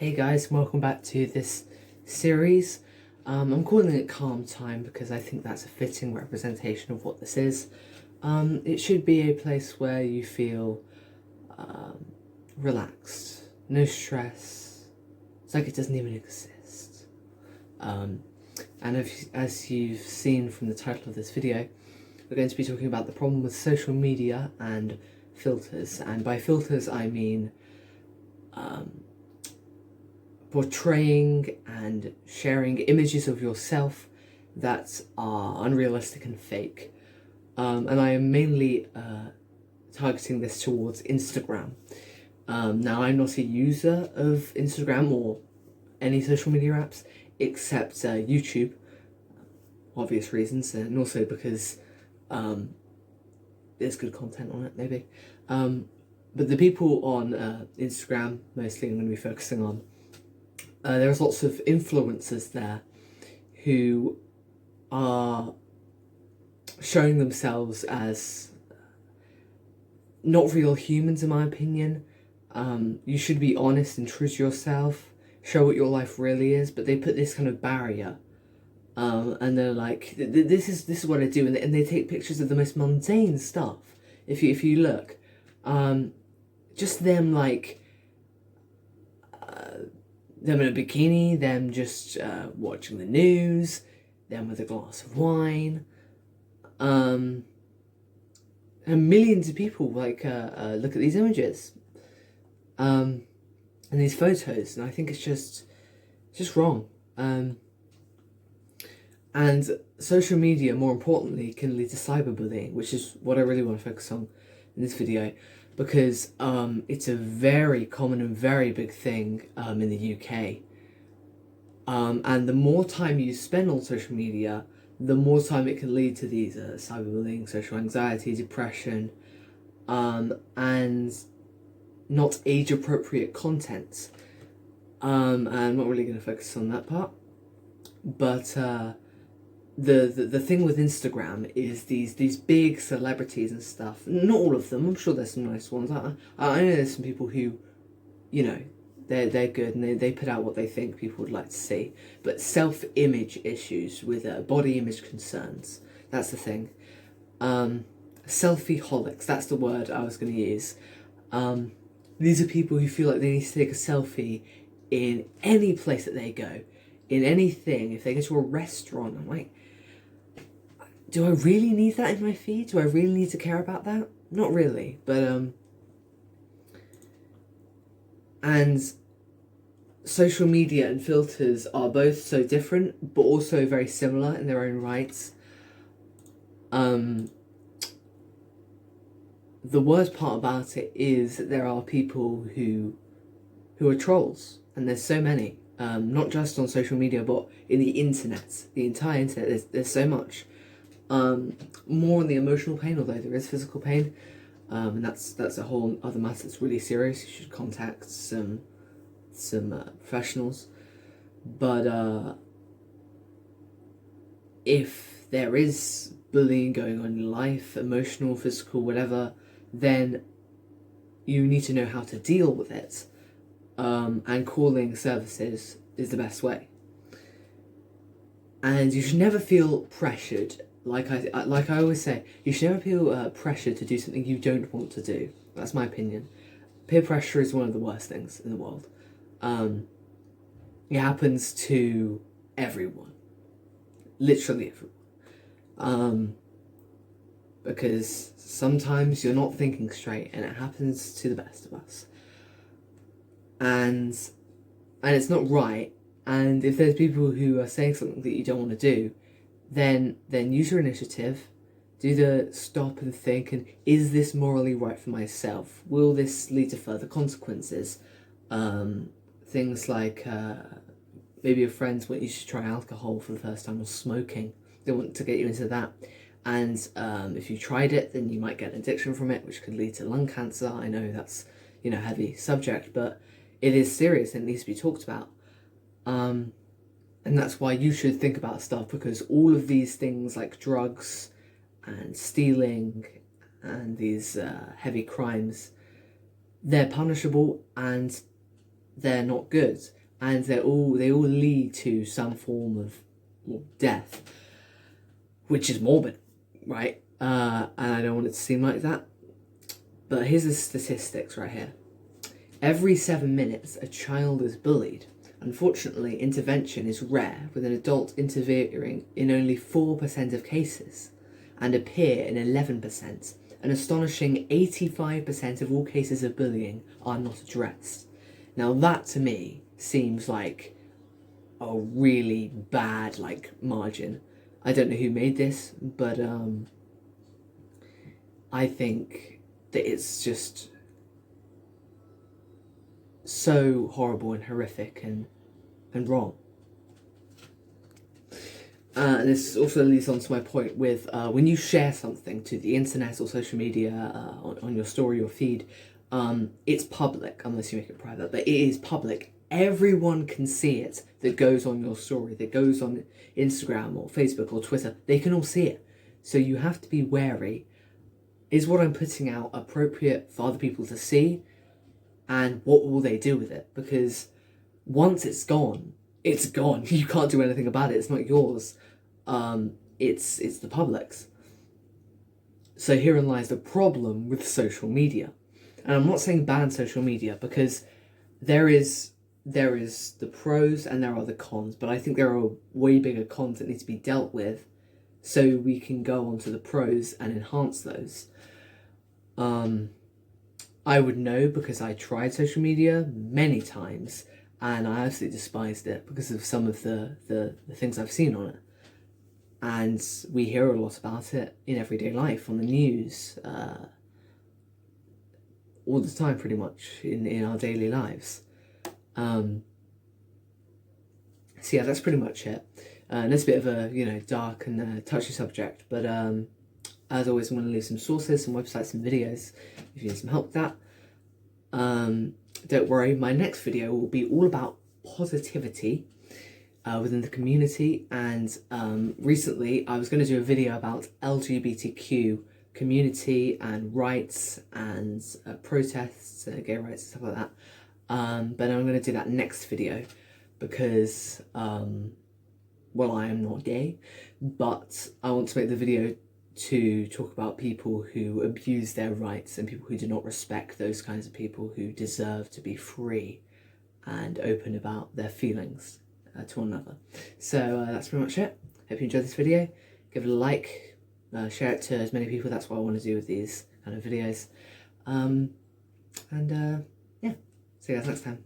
Hey guys, welcome back to this series. I'm calling it Calm Time because I think that's a fitting representation of what this is. It should be a place where you feel relaxed, no stress. It's like it doesn't even exist. And as you've seen from the title of this video, we're going to be talking about the problem with social media and filters. And by filters, I mean portraying and sharing images of yourself that are unrealistic and fake. And I am mainly targeting this towards Instagram. Now, I'm not a user of Instagram or any social media apps except YouTube, obvious reasons, and also because there's good content on it, maybe. But the people on Instagram, mostly I'm going to be focusing on, there's lots of influencers there who are showing themselves as not real humans, in my opinion. You should be honest and true to yourself, show what your life really is, but they put this kind of barrier. And they're like, this is what I do, and they take pictures of the most mundane stuff. If you look, just them like them in a bikini, them just watching the news, them with a glass of wine, and millions of people like look at these images, and these photos, and I think it's just wrong. And social media, more importantly, can lead to cyberbullying, which is what I really want to focus on in this video, because it's a very common and very big thing in the UK. And the more time you spend on social media, the more time it can lead to these cyberbullying, social anxiety, depression, and not age-appropriate content. And I'm not really going to focus on that part, but the thing with Instagram is these big celebrities and stuff. Not all of them. I'm sure there's some nice ones. I know there's some people who, you know, they're good and they put out what they think people would like to see. But self-image issues with body image concerns. That's the thing. Selfie-holics. That's the word I was going to use. These are people who feel like they need to take a selfie in any place that they go, in anything. If they go to a restaurant, I'm like, do I really need that in my feed? Do I really need to care about that? Not really, but and social media and filters are both so different, but also very similar in their own rights. The worst part about it is that there are people who are trolls, and there's so many. Not just on social media, but in the internet, the entire internet. There's so much. More on the emotional pain, although there is physical pain, and that's a whole other matter that's really serious. You should contact some professionals. But if there is bullying going on in life, emotional, physical, whatever, then you need to know how to deal with it. And calling services is the best way. And you should never feel pressured. Like I always say, you should never feel pressured to do something you don't want to do. That's my opinion. Peer pressure is one of the worst things in the world. It happens to everyone. Literally everyone. Because sometimes you're not thinking straight, and it happens to the best of us. And it's not right. And if there's people who are saying something that you don't want to do, then use your initiative, do the stop and think, and is this morally right for myself? Will this lead to further consequences? Things like maybe your friends want you to try alcohol for the first time, or smoking. They want to get you into that. And if you tried it, then you might get an addiction from it, which could lead to lung cancer. I know that's, a heavy subject, but it is serious and it needs to be talked about. And that's why you should think about stuff, because all of these things like drugs and stealing and these heavy crimes, they're punishable, and they're not good, and they all lead to some form of, well, death, which is morbid, right? And I don't want it to seem like that. But here's the statistics right here. Every 7 minutes, a child is bullied. Unfortunately, intervention is rare, with an adult interfering in only 4% of cases, and a peer in 11%. An astonishing 85% of all cases of bullying are not addressed. Now that, to me, seems like a really bad, margin. I don't know who made this, but I think that it's just so horrible and horrific and wrong. And this also leads on to my point with when you share something to the internet or social media on your story or feed, it's public unless you make it private, but it is public. Everyone can see it that goes on your story, that goes on Instagram or Facebook or Twitter. They can all see it. So you have to be wary. Is what I'm putting out appropriate for other people to see? And what will they do with it? Because once it's gone, it's gone. You can't do anything about it. It's not yours. It's the public's. So herein lies the problem with social media. And I'm not saying ban social media, because there is the pros and there are the cons, but I think there are way bigger cons that need to be dealt with so we can go on to the pros and enhance those. I would know because I tried social media many times and I absolutely despised it because of some of the things I've seen on it. And we hear a lot about it in everyday life, on the news, all the time pretty much, in our daily lives. So yeah, that's pretty much it. And it's a bit of a, dark and touchy subject, but as always, I'm going to leave some sources, some websites, some videos, if you need some help with that. Don't worry, my next video will be all about positivity within the community, and recently I was going to do a video about LGBTQ community and rights and protests, gay rights and stuff like that, but I'm going to do that next video because, well, I am not gay, but I want to make the video to talk about people who abuse their rights and people who do not respect those kinds of people who deserve to be free and open about their feelings to one another. So that's pretty much it. Hope you enjoyed this video. Give it a like, share it to as many people. That's what I want to do with these kind of videos. Yeah, see you guys next time.